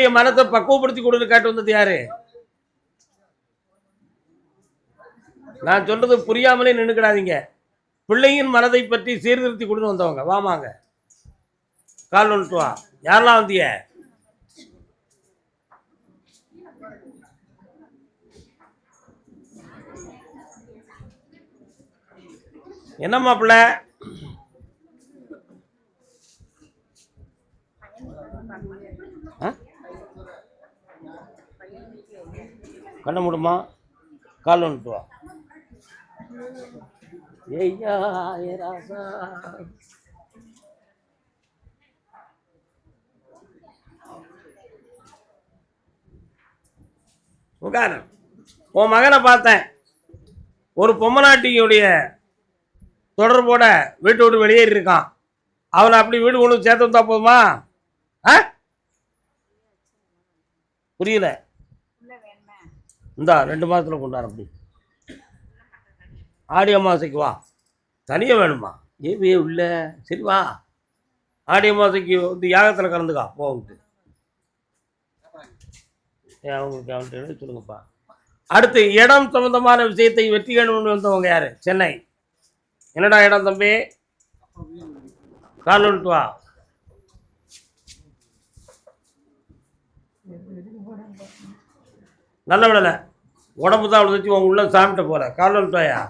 பிள்ளையுடைய மனத்தை பக்குவப்படுத்தி கொடுன்னு கேட்டு வந்தது யாரு? நான் சொல்றது புரியாமலே நின்றுக்கிடாதீங்க. பிள்ளையின் மனதை பற்றி சீர்திருத்தி கொடுன்னு வந்தவங்க. வாமாங்க, கால் வந்துட்டு வா. யாரெல்லாம் வந்திய? என்ன மாப்பிள்ள? கண்ண முடியுமா? கால் வந்துட்டு வா. ஏய்யா ஏ ராசா, உட்காரு. உன் மகனை பார்த்தேன். ஒரு பொம்மநாட்டியுடைய தொடர்போட வீட்டை விட்டு வெளியேறி இருக்கான். அவனை அப்படி வீடு கொண்டு சேர்த்து வந்தா போதுமா? புரியல. இந்தா 2 மாதத்தில் கொண்டாட அப்படி. ஆடி அமாவாசைக்கு வா. தனியாக வேணுமா? ஏவே உள்ள சரி வா. ஆடி அமாவாசைக்கு வந்து யாகத்தில் கலந்துக்கா போகுது. அவங்களுக்கு அவன்கிட்ட சொல்லுங்கப்பா. அடுத்து இடம் சம்பந்தமான விஷயத்தை வெற்றிகணும்னு வந்தவங்க யாரு? சென்னை. என்னடா இடம் தம்பி? கால் வந்துட்டு வா. நல்ல விடலை, உடம்பு தான் அவ்வளோ வச்சு உங்க உள்ள சாமிட்ட போற. கால் வந்துட்டு வாயா.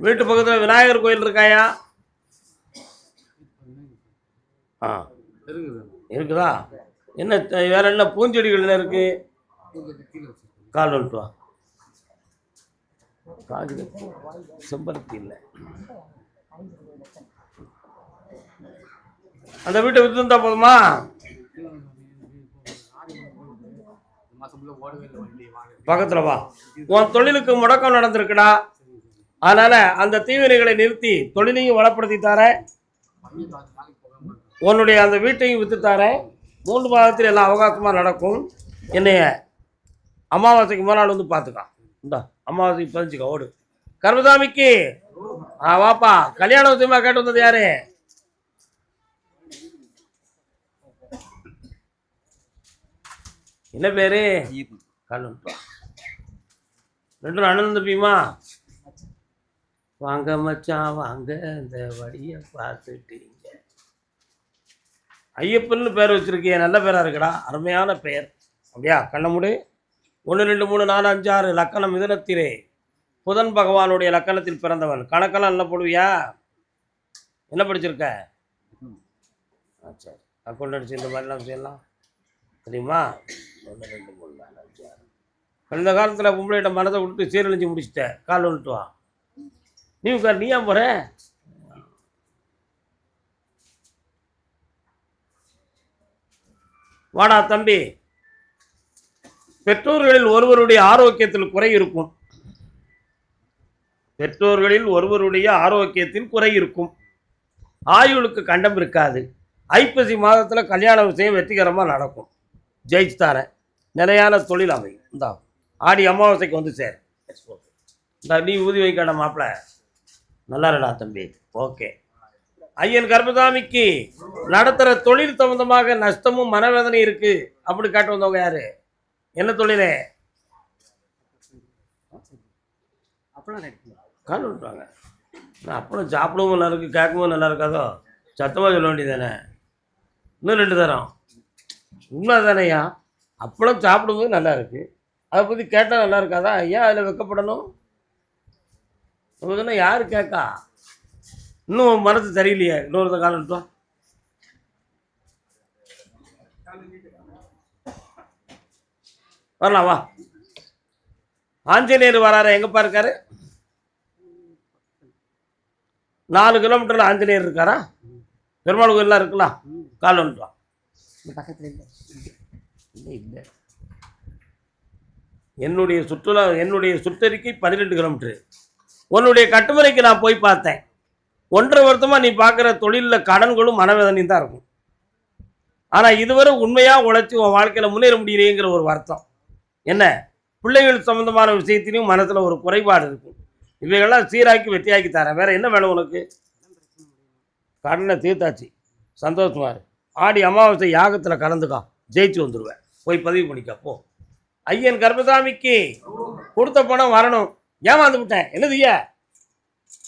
வீட்டு பக்கத்தில் விநாயகர் கோயில் இருக்காயா? இருக்குதா? என்ன வேற என்ன பூஞ்செடிகள் என்ன இருக்கு? கால் வந்துட்டு வா. காது செம்பருத்தி இல்லை. அந்த வீட்டை வித்துருந்தா போதுமா? பக்கத்தில் வா. உன் தொழிலுக்கு முடக்கம் நடந்திருக்குடா. அதனால அந்த தீவினைகளை நிறுத்தி தொழிலையும் வளப்படுத்தி தரேன். உன்னுடைய அந்த வீட்டையும் வித்து தரேன். 3 மாதத்தில் எல்லாம் அவகாசமாக நடக்கும். என்னைய அமாவாசைக்கு மறுநாள் வந்து பார்த்துக்கான். இந்த அமாவாசைக்கு பதிச்சுக்க ஓடு. கர்மசாமிக்கு வாப்பா. கல்யாண விஷயமா கேட்டு வந்தது யாரு? என்ன பேரு? கல்லுப்பா. 2 அண்ணன் தம்பியுமா? வாங்க மச்சான் வாங்க, இந்த வழியை பார்த்துட்டீங்க. ஐயப்பன்னு பேர் வச்சிருக்கிய, நல்ல பேராக இருக்குடா, அருமையான பெயர். அப்படியா? கண்ணமுடி. 1 2 3 4 5 6 லக்கணம் மிதுனத்திலே புதன் பகவானுடைய லக்கணத்தில் பிறந்தவன். கணக்கெல்லாம் என்ன போடுவியா? என்ன படிச்சிருக்க? சரி, அக்கௌண்ட் அடிச்சு இந்த மாதிரிலாம் செய்யலாம் தெரியுமா? 1 2 3 4 5 6. இந்த காலத்தில் பொம்பளைகிட்ட மனதை விட்டு சீரழிஞ்சு முடிச்சுட்ட. கால் வந்துட்டு வா. நீ உட்கார். நீ ஏன் போற? வாடா தம்பி. பெற்றோர்களில் ஒருவருடைய ஆரோக்கியத்தில் குறை இருக்கும். பெற்றோர்களில் ஒருவருடைய ஆரோக்கியத்தில் குறை இருக்கும். ஆயுளுக்கு கண்டம் இருக்காது. ஐப்பசி மாதத்தில் கல்யாண விஷயம் வெற்றிகரமாக நடக்கும். ஜெயிச்சு தரேன். நிலையான தொழில் அமையும். இந்தா ஆடி அமாவாசைக்கு வந்து சேர். இந்த நீ ஊதி வைக்கட மாப்பிள்ள. நல்லா இருடா தம்பி. ஓகே. ஐயன் கர்மசாமிக்கு நடத்துகிற தொழில் சம்பந்தமாக நஷ்டமும் மனவேதனை இருக்கு அப்படி காட்டு வந்தவங்க யாரு? என்ன தொழிலே? கால் விட்டுவாங்க. அப்பளம் சாப்பிடவும் நல்லா இருக்கு, கேட்கவும் நல்லா இருக்காதோ? சத்தமாக சொல்ல வேண்டியதானே? இன்னும் 2 தரம். உண்மை தானேயா? அப்பளம் சாப்பிடும்போது நல்லா இருக்கு, அதை பற்றி கேட்டால் நல்லா இருக்காதா? ஏன் அதில் வெக்கப்படணும்? நமக்குன்னா யார் கேட்கா? இன்னும் மனசு சரியில்லையே. இன்னொருத்த கால் விட்டுவா. வரலாம் வா. ஆஞ்சநேயர் வராரு. எங்கப்பா இருக்காரு? 4 கிலோமீட்டரில் ஆஞ்சநேயர் இருக்காரா? பெருமாள் கோயிலாம் இருக்கலாம். கால் வந்துட்டு வா. பக்கத்தில் இல்லை இல்லை. என்னுடைய சுற்றறிக்கை 12 கிலோமீட்டரு. உன்னுடைய கட்டுமுறைக்கு நான் போய் பார்த்தேன். 1.5 வருஷமாக நீ பார்க்குற தொழிலில் கடன்களும் மனவேதனையும் தான் இருக்கும். ஆனால் இதுவரை உண்மையாக உழைச்சி உன் வாழ்க்கையில் முன்னேற முடியலையேங்கிற ஒரு வருத்தம். என்ன? பிள்ளைகள் சம்பந்தமான விஷயத்திலையும் மனசில் ஒரு குறைபாடு இருக்கும். இவைகள்லாம் சீராக்கி வெற்றியாக்கி தரேன். வேற என்ன வேணும் உனக்கு? கடனை தீர்த்தாச்சு, சந்தோஷமா இரு. ஆடி அமாவாசை யாகத்தில் கலந்துக்கா, ஜெயிச்சு வந்துடுவேன். போய் பதிவு பண்ணிக்க போ. ஐயன் கர்மசாமிக்கு கொடுத்த பணம் வரணும். ஏமாந்து விட்டேன், என்னதுய்ய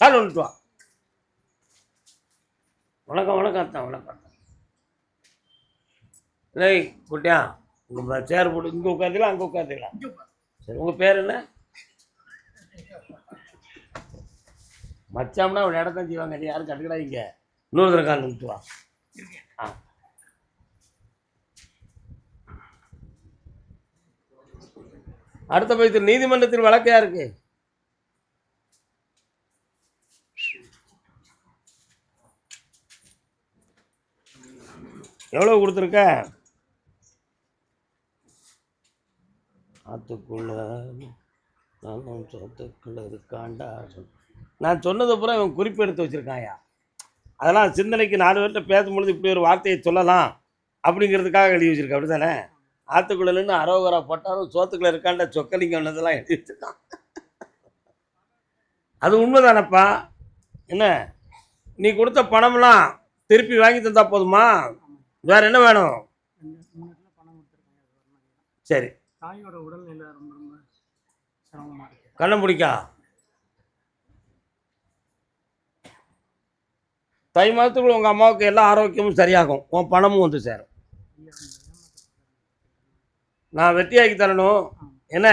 கால் வந்துட்டு வா. வணக்கம் வணக்கம் அத்தான், வணக்கம். இல்லை குட்டியா, உங்கள் சேர் போட்டு இங்கே உட்காந்துக்கலாம், அங்கே உட்காந்துக்கலாம். சரி, உங்கள் பேர் என்ன? மச்சாம்னா அவன் இடத்தான் செய்வாங்க, நீ யாரும் கட்டுக்கடாதீங்க. இன்னொரு தடவை கால் வந்துட்டு வா. ஆ, அடுத்த பட்சத்தில் நீதிமன்றத்தில் வழக்கு யாருக்கு? எவ்வளோ கொடுத்துருக்க? ஆத்துக்குள்ள சொத்துக்குள்ள இருக்காண்டா. நான் சொன்னது பூரா இவன் குறிப்பு எடுத்து வச்சுருக்காயா. அதெல்லாம் சிந்தனைக்கு 4 பேர்கிட்ட பேசும்பொழுது இப்படி ஒரு வார்த்தையை சொல்லலாம் அப்படிங்கிறதுக்காக எழுதி வச்சுருக்கேன், அப்படி தானே? ஆற்றுக்குள்ளே நின்று அரோகரா போட்டாலும் சோத்துக்குள்ளே இருக்காண்ட சொக்கலிங்க ஒன்றதெல்லாம் எழுதி வச்சுருக்கான். அது உண்மைதானப்பா. என்ன, நீ கொடுத்த பணம்லாம் திருப்பி வாங்கி தந்தா போதுமா? வேற என்ன வேணும்? சரி, தாயோட உடல்நிலை ரொம்ப ரொம்ப சிரமமாக இருக்கு. கண்ணை முடிக்கா. தை மாதத்துக்குள்ள உங்கள் அம்மாவுக்கு எல்லா ஆரோக்கியமும் சரியாகும், உன் பணமும் வந்து சேரும். நான் வெற்றியாக்கி தரணும். என்ன,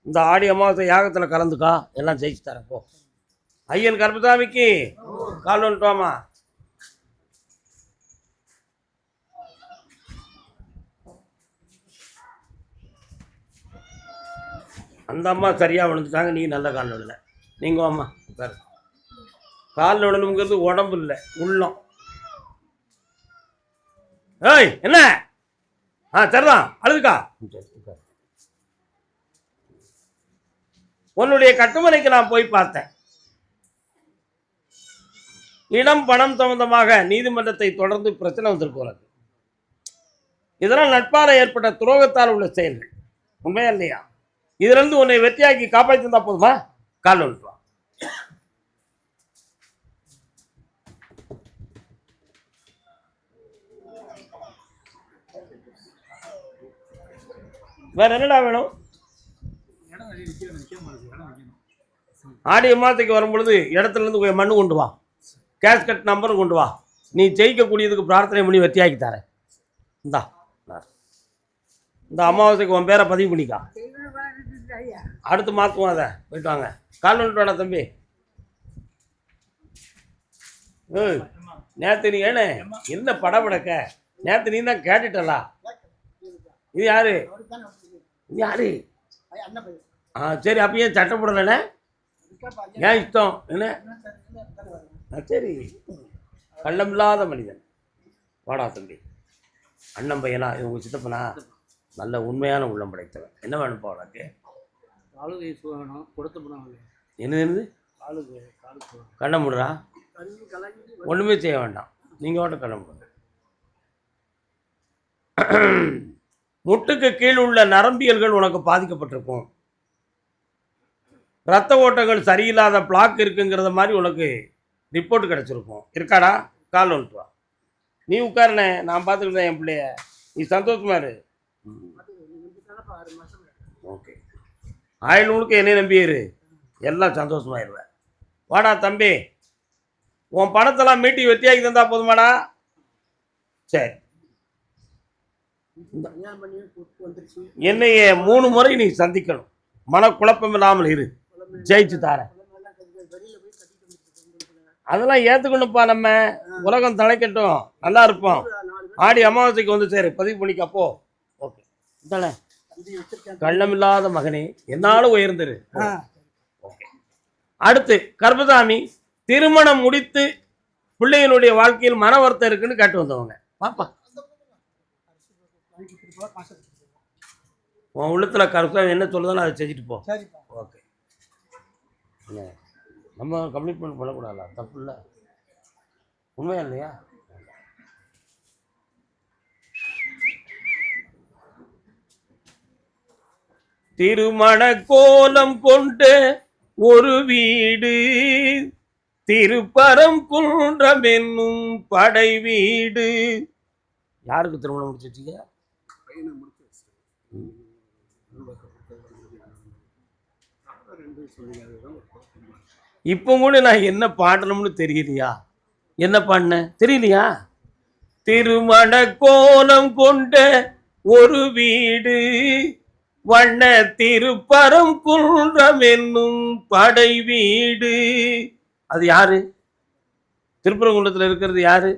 இந்த ஆடி அமாவாசை யாகத்தில் கலந்துக்கா, எல்லாம் ஜெயிச்சு தரேன் போ. ஐயன் கர்மசாமிக்கு கால் வந்துட்டோமா. அந்த அம்மா சரியாக விழுந்துட்டாங்க, நீ நல்ல காலில் விடலை. நீங்கள் அம்மா உட்காரு. காலில் விடணுங்கிறது உடம்பு இல்லை, உள்ளம். ஏய் என்ன, சரிதான், அழுதுக்கா. உன்னுடைய கட்டுமனைக்கு நான் போய் பார்த்தேன். இடம் பணம் சம்பந்தமாக நீதிமன்றத்தை தொடர்ந்து பிரச்சனை வந்திருக்கு உனக்கு. இதனால் நட்பால் ஏற்பட்ட துரோகத்தால் உள்ள செயல்கள், உண்மையா இல்லையா? இதிலிருந்து உன்னை வெற்றியாக்கி காப்பாற்றி தந்தா போதுமா? கால் வந்துட்டு வா. வேற என்னடா வேணும்? ஆடி மாதத்துக்கு வரும்பொழுது இடத்துல இருந்து மண்ணு கொண்டு வா, கேஷ்கட் நம்பரும் கொண்டு வா. நீ ஜெயிக்கக்கூடியதுக்கு பிரார்த்தனை பண்ணி வெற்றியாக்கி தரேன். இந்தா, இந்த அமாவாசைக்கு உன் பேரை பதிவு பண்ணிக்கா. அடுத்து மாற்றுவோம், அதை போயிட்டு வாங்க. கால் வந்துட்டு வாடா தம்பி. நேற்று நீ என்ன படபடக்க, நேற்று நீ தான் கேட்டுட்டலா. இது யாரு? இது யாரு? சரி, அப்போ ஏன் சட்டை போடலண்ணே? ஏன் இஷ்டம் என்ன? சரி, கள்ளமில்லாத மனிதன். வாடா தம்பி. அண்ணன் பையனா? இது உங்கள் சித்தப்பனா? நல்ல உண்மையான உள்ளம் படைத்தவன். என்ன வேணும்ப்பா உனக்கு? என்னது? கண்ணை முடுறா, ஒன்றுமே செய்ய வேண்டாம், நீங்கள் மட்டும் கண்ணை முடுங்க. முட்டுக்கு கீழ் உள்ள நரம்பியல்கள் உனக்கு பாதிக்கப்பட்டிருக்கும். ரத்த ஓட்டங்கள் சரியில்லாத பிளாக் இருக்குங்கிறத மாதிரி உனக்கு ரிப்போர்ட் கிடச்சிருக்கும். இருக்காடா? கால் வந்துட்டு வா. நீ உட்காருனே, நான் பார்த்துக்கிட்டேன் என் பிள்ளைய. நீ சந்தோஷமா இரு. ஓகே, ஆயுள் முழுக்க என்னை நம்பியிரு, எல்லாம் சந்தோஷமாயிருவேன். வாடா தம்பி, உன் பணத்தெல்லாம் மீட்டி வெற்றியாக்கி தந்தா போதுமாடா? சரி, என்னைய 3 முறை நீ சந்திக்கணும், மனக்குழப்பம் இல்லாமல் இரு, ஜெயிச்சு தாரேன். அதெல்லாம் ஏற்றுக்கணும்ப்பா. நம்ம உலகம் தலைக்கட்டும், நல்லா இருப்போம். ஆடி அமாவாசைக்கு வந்து சரி, பதிவு பண்ணிக்கப்போ. ஓகே, இதானே கள்ளமில்லாத மகனே, என்னாலும் உயர்ந்துரு. ஓகே, அடுத்து கர்மசாமி திருமணம் முடித்து பிள்ளைகளுடைய வாழ்க்கையில் மன வருத்தம் இருக்குன்னு கேட்டு வந்தவங்க. பாப்பா, உன் உள்ளத்துல கர்மசாமி என்ன சொல்லுதாலும் அதை செஞ்சுட்டு போ. ஓகே, நம்ம கமிட்மெண்ட் பண்ணக்கூடாதா? தப்பு இல்லை, உண்மையா இல்லையா? திருமண கோலம் கொண்டு ஒரு வீடு திருப்பரங்குன்றம் என்னும் படை வீடு. யாருக்கு திருமணம் முடிச்சிட்டீங்க? இப்போ கூட நான் என்ன பாடணும்னு தெரியலையா? என்ன பாடின தெரியலையா? திருமண கோலம் கொண்ட ஒரு வீடு வண்ண திருப்பரங்குன்றம் என்னும் படை வீடு. அது யாரு? திருப்பரங்குன்றத்தில் இருக்கிறது யாரு?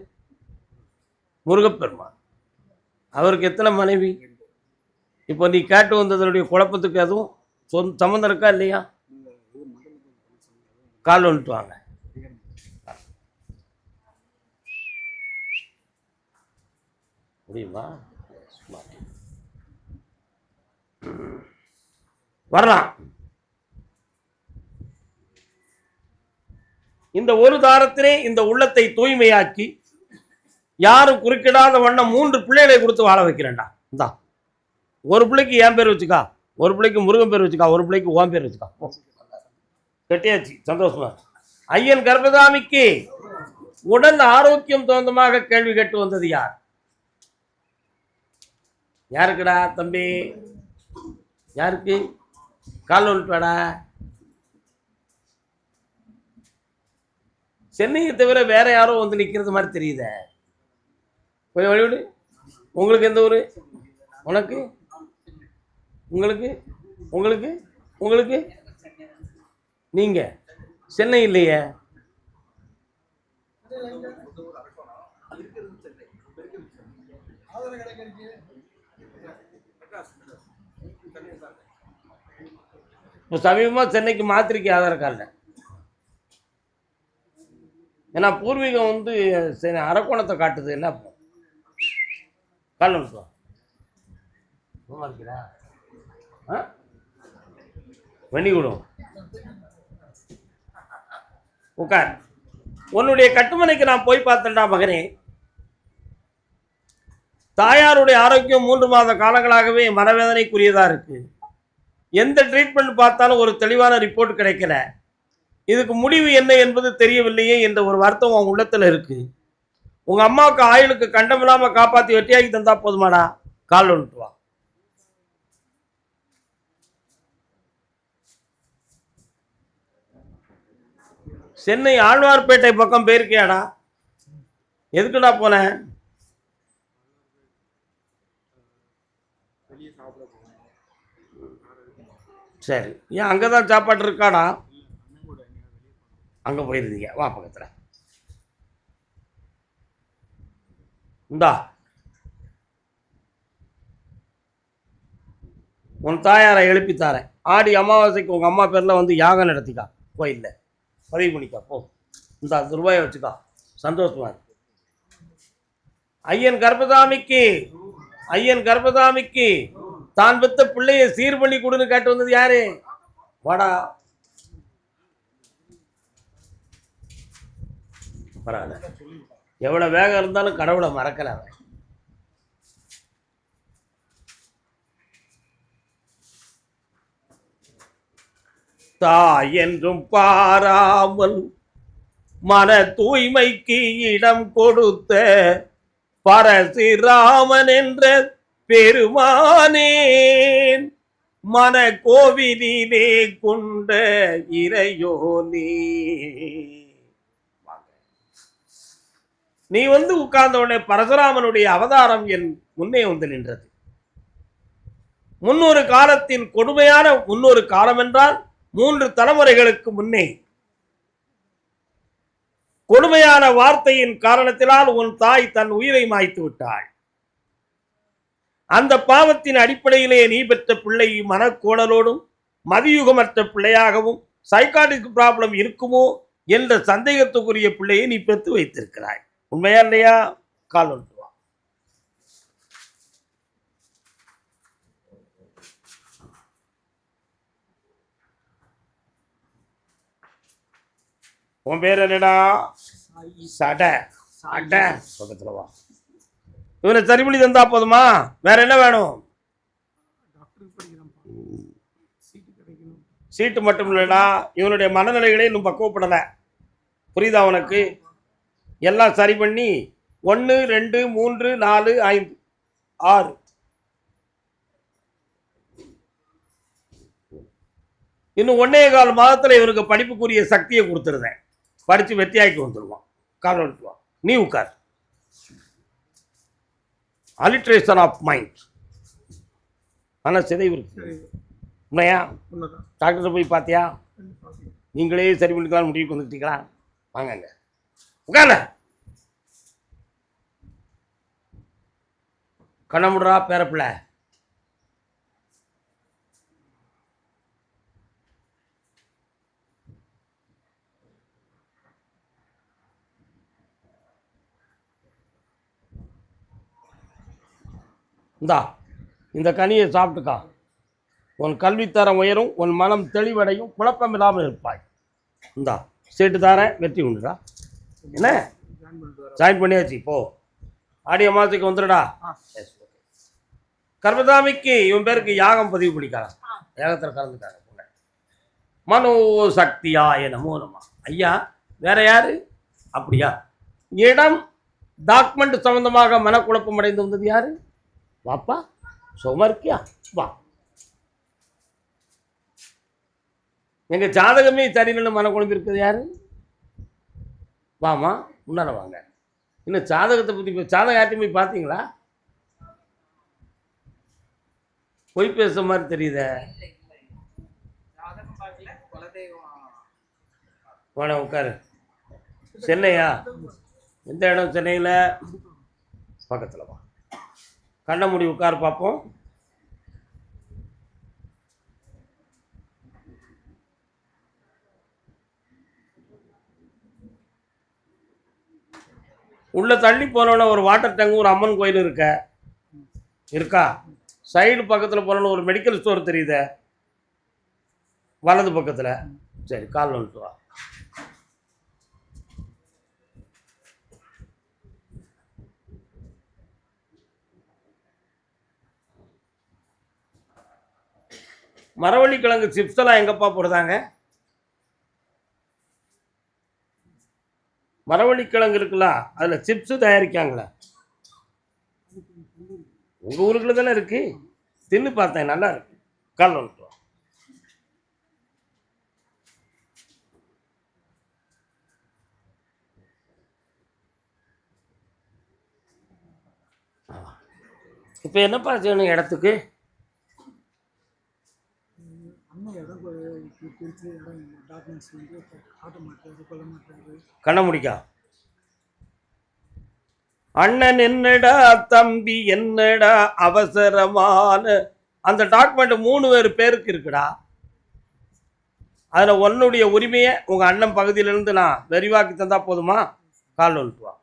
முருகப்பெருமான். அவருக்கு எத்தனை மனைவி? இப்போ நீ கேட்டு வந்ததனுடைய குழப்பத்துக்கு அதுவும் சம்மந்தம் இருக்கா இல்லையா? கால் வந்துட்டு வாங்க. முடியுமா? வரலாம். இந்த ஒரு தாரத்திலே இந்த உள்ளத்தை தூய்மையாக்கி யாரும் குறுக்கிடாத வண்ணம் 3 பிள்ளைகளை கொடுத்து வாழ வைக்கிறேன்டா. இந்தா, ஒரு பிள்ளைக்கு என் பேர் வச்சுக்கா, ஒரு பிள்ளைக்கு முருகன் பேர் வச்சுக்கா, ஒரு பிள்ளைக்கு ஓன் பேர் வச்சுக்கா. கட்டியாச்சு, சந்தோஷமா. ஐயன் கர்ப்பதாமிக்கு உடல் ஆரோக்கியம் தகுந்தமாக கேள்வி கேட்டு வந்தது யார்? யாருக்குடா தம்பி? யாருக்கு? கால் வந்துட்டாடா. சென்னையை தவிர வேற யாரோ வந்து நிற்கிறது மாதிரி தெரியுத. போய் வழிவிடு. உங்களுக்கு எந்த ஊர்? உனக்கு? உங்களுக்கு? உங்களுக்கு? உங்களுக்கு? நீங்க சென்னை இல்லையே. இப்போ சமீபமாக சென்னைக்கு மாத்திரிக்கை ஆதார கார்டு. ஏன்னா பூர்வீகம் வந்து அரக்கோணத்தை காட்டுது. என்ன கால் வந்துட்டோம் வண்டிகூடும். உட்கார். உன்னுடைய கட்டுமனைக்கு நான் போய் பார்த்தேன்டா மகனே. தாயாருடைய ஆரோக்கியம் 3 மாத காலங்களாகவே மனவேதனைக்குரியதா இருக்கு. எந்த ட்ரீட்மெண்ட் பார்த்தாலும் ஒரு தெளிவான ரிப்போர்ட் கிடைக்கல. இதுக்கு முடிவு என்ன என்பது தெரியவில்லையே என்ற ஒரு வருத்தம் உன் உள்ளத்துல இருக்கு. உங்க அம்மாவுக்கு ஆயுளுக்கு கண்டமில்லாம காப்பாத்தி வெட்டியாக்கி தந்தா போதுமாடா. கால் வந்துட்டு வா. சென்னை ஆழ்வார்பேட்டை பக்கம் போயிருக்கியாடா? எதுக்குடா போன? சரி, ஏன் அங்கதான் சாப்பாடு இருக்காடா? அங்க போயிருந்தீங்க. வா பக்கத்துல. இந்தா, உன் தாயாரை எழுப்பித்தாரேன். ஆடி அமாவாசைக்கு உங்க அம்மா பேர்ல வந்து யாகம் நடத்திக்கா. கோயில்ல பதிவு பண்ணிக்கா. போ. இந்த ரூபாயை வச்சுக்கா. சந்தோஷமா இருக்கு. ஐயன் கர்ப்பதாமிக்கு தான் பெத்த பிள்ளைய சீர் பண்ணி கொடுன்னு கேட்டு வந்தது யாரு? வாடா. பரவாயில்ல, எவ்வளவு வேகம் இருந்தாலும் கடவுளை மறக்கல. தாய் என்றும் பாராமல் மன தூய்மைக்கு இடம் கொடுத்த பரசுராமன் என்ற பெருமானேன் மன கோவிலிலே கொண்ட இறையோனே. நீ வந்து உட்கார்ந்த உடனே பரசுராமனுடைய அவதாரம் என் முன்னே வந்து நின்றது. 300 காலத்தின் கொடுமையான 300 காலம் என்றால் 3 தலைமுறைகளுக்கு முன்னே கொடுமையான வார்த்தையின் காரணத்தினால் உன் தாய் தன் உயிரை மாய்த்து விட்டாள். அந்த பாவத்தின் அடிப்படையிலே நீ பெற்ற பிள்ளை மனக்கோணலோடும் மதியுகமற்ற பிள்ளையாகவும் சைக்காட்டிக் ப்ராப்ளம் இருக்குமோ என்ற சந்தேகத்துக்குரிய பிள்ளையை நீ பெற்று வைத்திருக்கிறாய். உண்மையா இல்லையா? கால் வந்துட்டு வா. உன் பேர் என்னடா? சட அட பக்கத்துல வா. இவனை சரி பண்ணி தந்தா போதுமா? வேற என்ன வேணும்? சீட்டு மட்டும் இல்லைடா, இவனுடைய மனநிலைகளே இன்னும் பக்குவப்படலை. புரியுதா உனக்கு? எல்லாம் சரி பண்ணி 1 2 3 4 5 6 இன்னும் 1.25 மாதத்துல இவனுக்கு படிப்புக்குரிய சக்தியை கொடுத்துருந்தேன். படிச்சு வெற்றியாக்கி வந்துடுவான். கால் வந்துடுவான். நீ உட்கார். Alteration of mind. ஆனால் சிதைவு இருக்கு. உண்மையா? உண்மைதான். டாக்டரை போய் பார்த்தியா? கண்டிப்பா. நீங்களே சரி பண்ணிக்கலாம் முடிவுக்கு வந்துட்டீங்களா? வாங்க உட்கார்ல. கண்ணமுடுறா பேரப்பிள்ள. இந்தா இந்த கனியை சாப்பிட்டுக்கா. உன் கல்வித்தரம் உயரும், உன் மனம் தெளிவடையும், குழப்பம் இல்லாமல் இருப்பாய். இந்தா சீட்டு தாரேன், வெற்றி உண்டுடா. என்ன ஜாயின் பண்ணிட்டு வரேன். ஜாயின் பண்ணியாச்சு. போ, ஆடிய மாதத்துக்கு வந்துடுடா. கர்மதாமிக்கு இவன் பேருக்கு யாகம் பதிவு பண்ணிக்கலாம். யாகத்தில் கலந்துக்காங்க. மனோ சக்தியாய நமோ நம. ஐயா வேற யாரு? அப்படியா? இடம் டாக்குமெண்ட் சம்பந்தமாக மனக்குழப்பம் அடைந்து வந்தது யாரு? வாப்பா, சும்மா இருக்கியா? வா. எங்க ஜாதகமே சரியில்லை மனக்குழம்பு இருக்குது யாரு? வாமா, முன்னால வாங்க. இன்னும் ஜாதகத்தை பற்றி ஜாதகம் யார்ட்டையும் போய் பார்த்தீங்களா? பொய் பேசுற மாதிரி தெரியுதே. வாடா உட்காரு. சென்னையா? எந்த இடம் சென்னையில்? பக்கத்தில் வா. கண்ண மூடி உட்காரு பார்ப்போம். உள்ள தள்ளி போனோன்னா ஒரு வாட்டர் டேங்க், ஒரு அம்மன் கோயில் இருக்கா? சைடு பக்கத்தில் போனோன்னு ஒரு மெடிக்கல் ஸ்டோர் தெரியுதே வலது பக்கத்தில். சரி, கால் வந்துட்டு வா. மரவள்ளி கிழங்கு சிப்ஸ் எல்லாம் எங்கப்பா போடுறாங்க? மரவள்ளி கிழங்கு இருக்குல்ல, அதில் சிப்ஸு தயாரிக்காங்களே. உங்கள் ஊருக்குள்ள தானே இருக்கு. தின்னு பார்த்தேன், நல்லா இருக்கு. கால் வந்துட்டு வா. இப்போ என்னப்பா செய்யணும் இடத்துக்கு? அண்ணன் இடம் பிரிச்சு இடம் டாக்குமெண்ட்ஸ் வந்து காட்ட மாட்டாரு, கொள்ள மாட்டாரு. கண்ண முடிக்கா. அண்ணன் என்னடா, தம்பி என்னடா, அவசரமான அந்த டாக்குமெண்ட் 3 பேருக்கு இருக்குடா. அதில் உன்னுடைய உரிமையை உங்கள் அண்ணன் பகுதியிலேருந்து நான் விரிவாக்கி தந்தா போதுமா? கால் வந்துட்டு வா.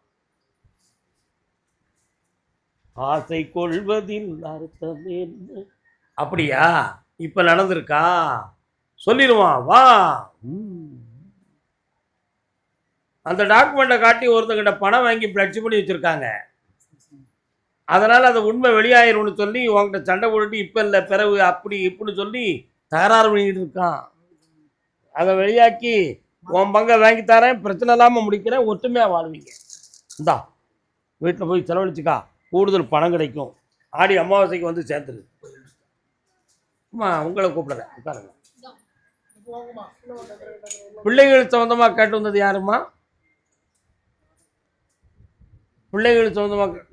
ஆசை கொள்வதில் அர்த்தம் என்ன? அப்படியா? இப்போ நடந்திருக்கா? சொல்லிடுவான், வா. அந்த டாக்குமெண்ட்டை காட்டி ஒருத்தங்கிட்ட பணம் வாங்கி பிளட்ஜ் பண்ணி வச்சுருக்காங்க. அதனால் அதை உண்மை வெளியாயிரும்னு சொல்லி உங்ககிட்ட சண்டை போட்டுட்டு இப்போ இல்லை பிறகு அப்படி இப்படின்னு சொல்லி தகராறு பண்ணிக்கிட்டு இருக்கான். அதை வெளியாக்கி உன் பங்கை வாங்கி தரேன், பிரச்சனை இல்லாமல் முடிக்கிறேன், ஒற்றுமையாக வாழ்வீங்க. இந்தா வீட்டில் போய் செலவழிச்சுக்கா, கூடுதல் பணம் கிடைக்கும். ஆடி அமாவாசைக்கு வந்து சேர்த்துரு. அம்மா உங்களை கூப்பிடுறேன், உட்காருங்க. பிள்ளைகள் சம்மந்தமாக கேட்டு வந்தது யாருமா? பிள்ளைகள் சம்மந்தமாக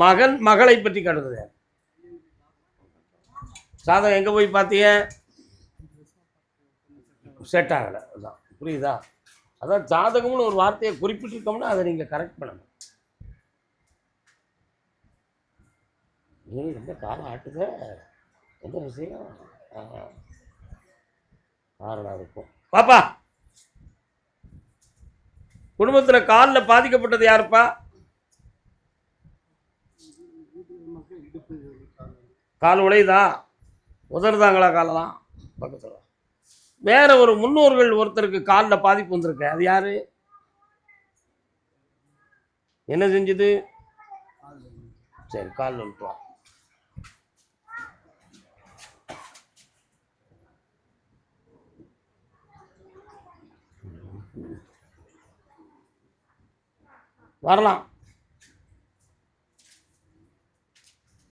மகன் மகளை பற்றி கேட்டது யார்? சாதகம் எங்கே போய் பார்த்தீங்க? செட் ஆகலை. அதுதான் புரியுதா? அதான் ஜாதகம்னு ஒரு வார்த்தையை குறிப்பிட்டிருக்கோம்னா அதை நீங்கள் கரெக்ட் பண்ணணும். நீங்கள் ரொம்ப காலம் ஆட்டுத, எந்த விஷயம் காரணம் இருக்கும். பாப்பா, குடும்பத்தில் காலில் பாதிக்கப்பட்டது யாருப்பா? கால் உடையுதா? உதறுதாங்களா காலெல்லாம்? பக்கத்தில் வேற ஒரு முன்னோர்கள் ஒருத்தருக்கு காலில் பாதிப்பு வந்திருக்கு. அது யாரு? என்ன செஞ்சது? சரி, கால் வந்துட்டு வா. வரலாம்.